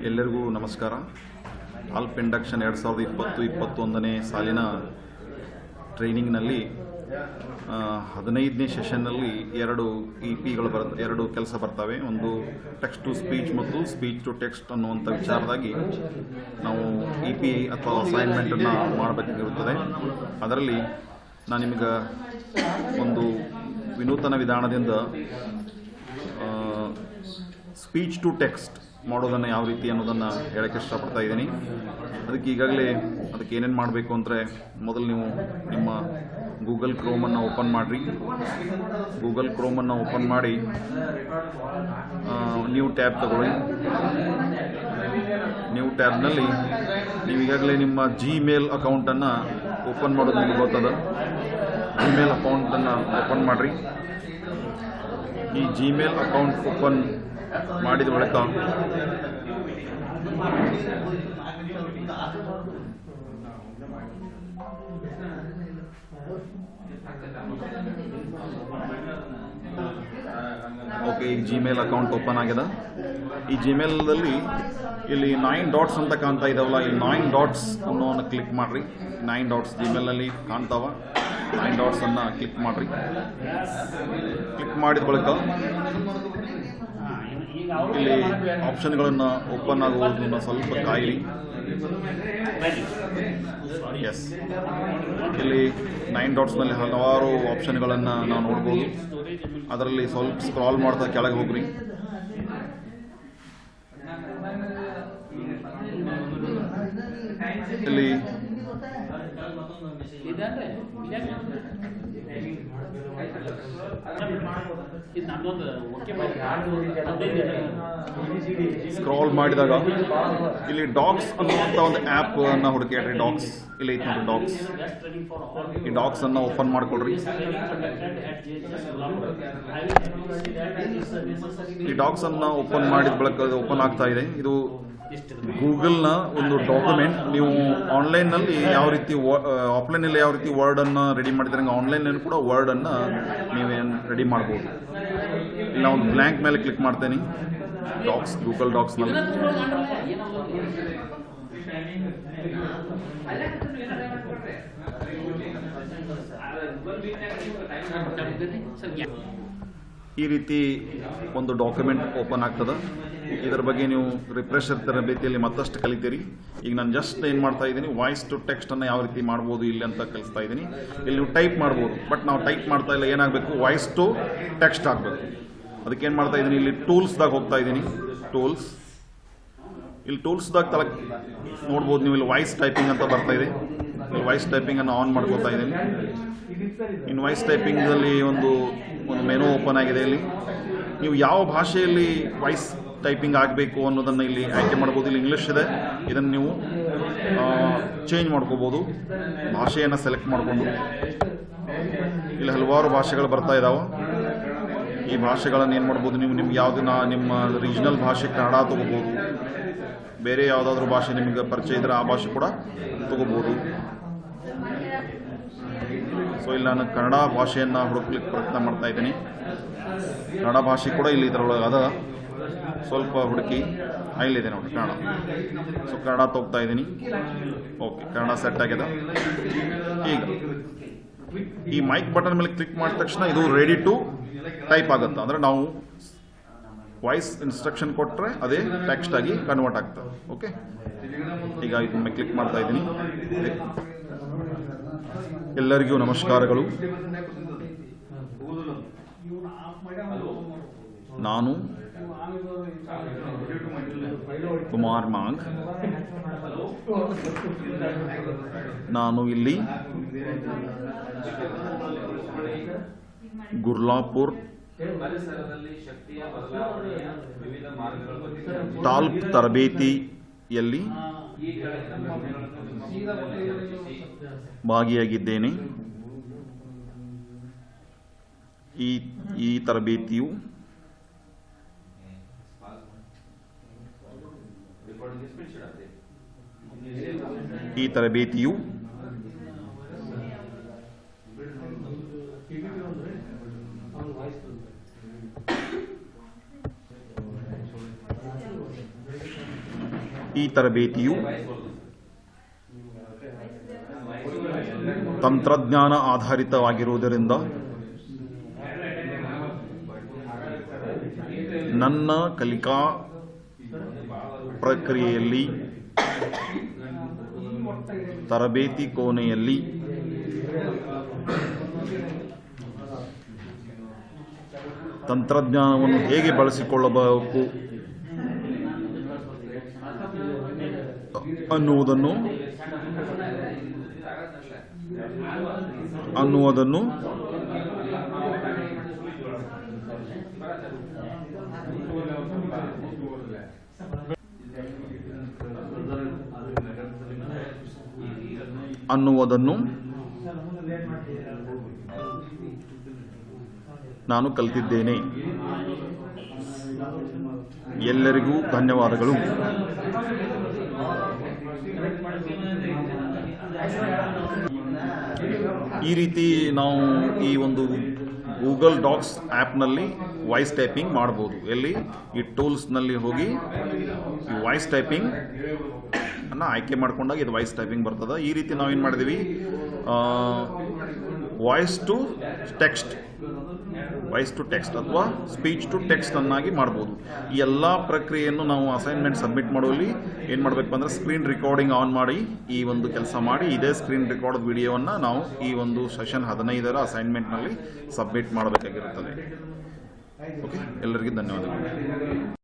ಎಲ್ಲರಿಗೂ ನಮಸ್ಕಾರ. Alp induction 2020-21ನೇ ಸಾಲಿನ ಟ್ರೈನಿಂಗ್ನಲ್ಲಿ 15ನೇ ಸೆಷನ್ನಲ್ಲಿ ಎರಡು ಕೆಲಸ ಬರ್ತವೆ. ಒಂದು ಟೆಕ್ಸ್ಟ್ ಟು ಸ್ಪೀಚ್ ಮತ್ತು ಸ್ಪೀಚ್ ಟು ಟೆಕ್ಸ್ಟ್ ಅನ್ನುವಂಥ ವಿಚಾರದಾಗಿ ನಾವು EP ಅಥವಾ ಅಸೈನ್ಮೆಂಟನ್ನು ಮಾಡಬೇಕಾಗಿರುತ್ತದೆ. ಅದರಲ್ಲಿ ನಾನು ನಿಮಗೆ ಒಂದು ವಿನೂತನ ವಿಧಾನದಿಂದ ಸ್ಪೀಚ್ ಟು ಟೆಕ್ಸ್ಟ್ ಮಾಡೋದನ್ನು ಯಾವ ರೀತಿ ಅನ್ನೋದನ್ನು ಹೇಳೋಕ್ಕೆ ಇಷ್ಟಪಡ್ತಾ ಇದ್ದೀನಿ. ಅದಕ್ಕೆ ಈಗಾಗಲೇ ಅದಕ್ಕೆ ಏನೇನು ಮಾಡಬೇಕು ಅಂದರೆ, ಮೊದಲು ನೀವು ನಿಮ್ಮ ಗೂಗಲ್ ಕ್ರೋಮನ್ನು ಓಪನ್ ಮಾಡಿರಿ. ಗೂಗಲ್ ಕ್ರೋಮನ್ನು ಓಪನ್ ಮಾಡಿ ನ್ಯೂ ಟ್ಯಾಬ್ ತಗೊಳ್ಳಿ. ನ್ಯೂ ಟ್ಯಾಬ್ನಲ್ಲಿ ನೀವು ಈಗಾಗಲೇ ನಿಮ್ಮ ಜಿಮೇಲ್ ಅಕೌಂಟನ್ನು ಓಪನ್ ಮಾಡೋದು ನಿಮಗೆ ಗೊತ್ತದ. ಜಿಮೇಲ್ ಅಕೌಂಟನ್ನು ಓಪನ್ ಮಾಡಿರಿ. ಈ ಜಿಮೇಲ್ ಅಕೌಂಟ್ ಓಪನ್ ಮಾಡಿದ ಬಳಿಕ ಓಕೆ, ಈ ಜಿಮೇಲ್ ಅಕೌಂಟ್ ಓಪನ್ ಆಗಿದೆ. ಈ ಜಿಮೇಲ್ದಲ್ಲಿ ಇಲ್ಲಿ 9 ಡಾಟ್ಸ್ ಅಂತ ಕಾಣ್ತಾ ಇದಾವಲ್ಲ, ಈ 9 ಡಾಟ್ಸ್ ಅನ್ನೋವನ್ನು ಕ್ಲಿಕ್ ಮಾಡಿರಿ. 9 ಡಾಟ್ಸ್ ಜಿಮೇಲ್ನಲ್ಲಿ ಕಾಣ್ತಾವ. 9 ಡಾಟ್ಸನ್ನು ಕ್ಲಿಕ್ ಮಾಡಿರಿ. ಕ್ಲಿಕ್ ಮಾಡಿದ ಬಳಿಕ ಇಲ್ಲಿ ಆಪ್ಷನ್ಗಳನ್ನು ಓಪನ್ ಆಗುವುದನ್ನು ಸ್ವಲ್ಪ ಕಾಯಿರಿ. ಎಸ್, ಇಲ್ಲಿ 9 ಡಾಟ್ಸ್ನಲ್ಲಿ ಹಲವಾರು ಆಪ್ಷನ್ಗಳನ್ನು ನಾವು ನೋಡ್ಬೋದು. ಅದರಲ್ಲಿ ಸ್ವಲ್ಪ ಸ್ಕ್ರಾಲ್ ಮಾಡ್ತಾ ಕೆಳಗೆ ಹೋಗ್ರಿ. ಇಲ್ಲಿ ಸ್ಕ್ರಾಲ್ ಮಾಡಿದಾಗ ಇಲ್ಲಿ ಡಾಕ್ಸ್ ಅನ್ನುವಂಥ ಒಂದು ಆ್ಯಪ್ ಅನ್ನು ಹುಡುಕಿ. ಡಾಕ್ಸ್ ಇಲ್ಲಿ ಐತೆ ನೋಡಿ, ಡಾಕ್ಸ್. ಈ ಡಾಕ್ಸ್ ಅನ್ನು ಓಪನ್ ಮಾಡಿಕೊಡ್ರಿ. ಈ ಡಾಕ್ಸ್ ಅನ್ನು ಓಪನ್ ಮಾಡಿದ ಬಳಿಕ ಓಪನ್ ಆಗ್ತಾ ಇದೆ. ಇದು ಗೂಗಲ್ನ ಒಂದು ಡಾಕ್ಯುಮೆಂಟ್. ನೀವು ಆನ್ಲೈನ್ನಲ್ಲಿ ಯಾವ ರೀತಿ ಆಫ್ಲೈನಲ್ಲಿ ಯಾವ ರೀತಿ ವರ್ಡನ್ನು ರೆಡಿ ಮಾಡಿದ್ರೆ ಆನ್ಲೈನಲ್ಲಿ ಕೂಡ ವರ್ಡನ್ನು ನೀವೇನು ರೆಡಿ ಮಾಡ್ಬೋದು. ಇಲ್ಲ ಒಂದು ಬ್ಲ್ಯಾಂಕ್ ಮೇಲೆ ಕ್ಲಿಕ್ ಮಾಡ್ತೇನೆ. ಡಾಕ್ಸ್, ಗೂಗಲ್ ಡಾಕ್ಸ್ನಲ್ಲಿ ಈ ರೀತಿ ಒಂದು ಡಾಕ್ಯುಮೆಂಟ್ ಓಪನ್ ಆಗ್ತದೆ. ಇದರ ಬಗ್ಗೆ ನೀವು ರಿಫ್ರೆಶರ್ ತರಬೇತಿಯಲ್ಲಿ ಮತ್ತಷ್ಟು ಕಲಿತೀರಿ. ಈಗ ನಾನು ಜಸ್ಟ್ ಏನು ಮಾಡ್ತಾ ಇದ್ದೀನಿ, ವಾಯ್ಸ್ ಟು ಟೆಕ್ಸ್ಟನ್ನು ಯಾವ ರೀತಿ ಮಾಡ್ಬೋದು ಇಲ್ಲಿ ಅಂತ ಕಲಿಸ್ತಾ ಇದ್ದೀನಿ. ಇಲ್ಲಿ ನೀವು ಟೈಪ್ ಮಾಡ್ಬೋದು, ಬಟ್ ನಾವು ಟೈಪ್ ಮಾಡ್ತಾ ಇಲ್ಲ. ಏನಾಗಬೇಕು, ವಾಯ್ಸ್ ಟು ಟೆಕ್ಸ್ಟ್ ಆಗಬೇಕು. ಅದಕ್ಕೆ ಏನು ಮಾಡ್ತಾ ಇದ್ದೀನಿ, ಇಲ್ಲಿ ಟೂಲ್ಸ್ದಾಗ ಹೋಗ್ತಾ ಇದ್ದೀನಿ. ಟೂಲ್ಸ್, ಇಲ್ಲಿ ಟೂಲ್ಸ್ದಾಗ ತಳಕ್ಕೆ ನೋಡ್ಬೋದು ನೀವು. ಇಲ್ಲಿ ವಾಯ್ಸ್ ಟೈಪಿಂಗ್ ಅಂತ ಬರ್ತಾ ಇದೆ. ಇಲ್ಲಿ ವಾಯ್ಸ್ ಟೈಪಿಂಗನ್ನು ಆನ್ ಮಾಡ್ಕೊತಾ ಇದ್ದೀನಿ. ಇನ್ನು ವಾಯ್ಸ್ ಟೈಪಿಂಗಲ್ಲಿ ಒಂದು ಮೆನು ಓಪನ್ ಆಗಿದೆ. ಇಲ್ಲಿ ನೀವು ಯಾವ ಭಾಷೆಯಲ್ಲಿ ವಾಯ್ಸ್ ಟೈಪಿಂಗ್ ಆಗಬೇಕು ಅನ್ನೋದನ್ನು ಇಲ್ಲಿ ಆಯ್ಕೆ ಮಾಡ್ಬೋದು. ಇಲ್ಲಿ ಇಂಗ್ಲೀಷ್ ಇದೆ, ಇದನ್ನು ನೀವು ಚೇಂಜ್ ಮಾಡ್ಕೋಬೋದು. ಭಾಷೆಯನ್ನು ಸೆಲೆಕ್ಟ್ ಮಾಡಿಕೊಂಡು ಇಲ್ಲಿ ಹಲವಾರು ಭಾಷೆಗಳು ಬರ್ತಾ ಇದ್ದಾವೆ. ಈ ಭಾಷೆಗಳನ್ನು ಏನು ಮಾಡ್ಬೋದು ನೀವು, ನಿಮ್ಗೆ ಯಾವುದು ನಿಮ್ಮ ರೀಜ್ನಲ್ ಭಾಷೆ ಕನ್ನಡ ತೊಗೋಬೋದು. ಬೇರೆ ಯಾವುದಾದ್ರೂ ಭಾಷೆ ನಿಮಗೆ ಪರಿಚಯ ಇದ್ದರೆ ಆ ಭಾಷೆ ಕೂಡ ತೊಗೋಬೋದು. ಸೊ ಇಲ್ಲಿ ನಾನು ಕನ್ನಡ ಭಾಷೆಯನ್ನು ಹುಡುಕ್ಲಿಕ್ಕೆ ಪ್ರಯತ್ನ ಮಾಡ್ತಾ ಇದ್ದೀನಿ. ಕನ್ನಡ ಭಾಷೆ ಕೂಡ ಇಲ್ಲಿ ಇದರೊಳಗೆ ಅದ. ಸ್ವಲ್ಪ ಹುಡುಕಿ ಇಲ್ಲಿದೆ ನೋಡಿ ಕನ್ನಡ. ಸೊ ಕನ್ನಡ ತೊಗ್ತಾ ಇದ್ದೀನಿ. ಓಕೆ, ಕನ್ನಡ ಸೆಟ್ ಆಗಿದೆ. ಈಗ ಈ ಮೈಕ್ ಬಟನ್ ಮೇಲೆ ಕ್ಲಿಕ್ ಮಾಡಿದ ತಕ್ಷಣ ಇದು ರೆಡಿ ಟು ಟೈಪ್ ಆಗುತ್ತೆ. ಅಂದರೆ ನಾವು ವಾಯ್ಸ್ ಇನ್ಸ್ಟ್ರಕ್ಷನ್ ಕೊಟ್ಟರೆ ಅದೇ ಟೆಕ್ಸ್ಟ್ ಆಗಿ ಕನ್ವರ್ಟ್ ಆಗ್ತದೆ. ಓಕೆ, ಈಗ ಇದನ್ನ ಕ್ಲಿಕ್ ಮಾಡ್ತಾ ಇದ್ದೀನಿ. ಎಲ್ಲರಿಗೂ ನಮಸ್ಕಾರಗಳು. ನಾನು ಕುಮಾರ್ ಮಾಂಗ್. ನಾನು ಇಲ್ಲಿ ಗುರ್ಲಾಪುರ್ ಟಾಲ್ಪ್ ತರಬೇತಿಯಲ್ಲಿ ಭಾಗಿಯಾಗಿದ್ದೇನೆ. ಈ ತರಬೇತಿಯು ಈ ತರಬೇತಿಯು ತಂತ್ರಜ್ಞಾನ ಆಧಾರಿತವಾಗಿರುವುದರಿಂದ ನನ್ನ ಕಲಿಕಾ ಪ್ರಕ್ರಿಯೆಯಲ್ಲಿ ತರಬೇತಿ ಕೋಣೆಯಲ್ಲಿ ತಂತ್ರಜ್ಞಾನವನ್ನು ಹೇಗೆ ಬಳಸಿಕೊಳ್ಳಬೇಕು ಅನ್ನುವುದನ್ನು ನಾನು ಕಲಿತಿದ್ದೇನೆ. ಎಲ್ಲರಿಗೂ ಧನ್ಯವಾದಗಳು. ಈ ರೀತಿ ನಾವು ಈ ಒಂದು ಗೂಗಲ್ ಡಾಕ್ಸ್ ಆ್ಯಪ್ನಲ್ಲಿ ವಾಯ್ಸ್ ಟೈಪಿಂಗ್ ಮಾಡ್ಬೋದು. ಎಲ್ಲಿ ಈ ಟೂಲ್ಸ್ನಲ್ಲಿ ಹೋಗಿ ಈ ವಾಯ್ಸ್ ಟೈಪಿಂಗ್ ಅನ್ನು ಆಯ್ಕೆ ಮಾಡ್ಕೊಂಡಾಗ ಇದು ವಾಯ್ಸ್ ಟೈಪಿಂಗ್ ಬರ್ತದೆ. ಈ ರೀತಿ ನಾವೇನು ಮಾಡಿದ್ದೀವಿ, ವಾಯ್ಸ್ ಟು ಟೆಕ್ಸ್ಟ್ ಅಥವಾ ಸ್ಪೀಚ್ ಟು ಟೆಕ್ಸ್ಟ್ ಅನ್ನಾಗಿ ಮಾಡ್ಬೋದು. ಈ ಎಲ್ಲ ಪ್ರಕ್ರಿಯೆಯನ್ನು ನಾವು ಅಸೈನ್ಮೆಂಟ್ ಸಬ್ಮಿಟ್ ಮಾಡುವಲ್ಲಿ ಏನು ಮಾಡಬೇಕು ಅಂದರೆ ಸ್ಕ್ರೀನ್ ರೆಕಾರ್ಡಿಂಗ್ ಆನ್ ಮಾಡಿ ಈ ಒಂದು ಕೆಲಸ ಮಾಡಿ ಇದೇ ಸ್ಕ್ರೀನ್ ರೆಕಾರ್ಡ್ ವಿಡಿಯೋವನ್ನು ನಾವು ಈ ಒಂದು ಸೆಷನ್ 15ರ ಅಸೈನ್ಮೆಂಟ್ನಲ್ಲಿ ಸಬ್ಮಿಟ್ ಮಾಡಬೇಕಾಗಿರುತ್ತದೆ. ಓಕೆ, ಎಲ್ಲರಿಗೂ ಧನ್ಯವಾದಗಳು.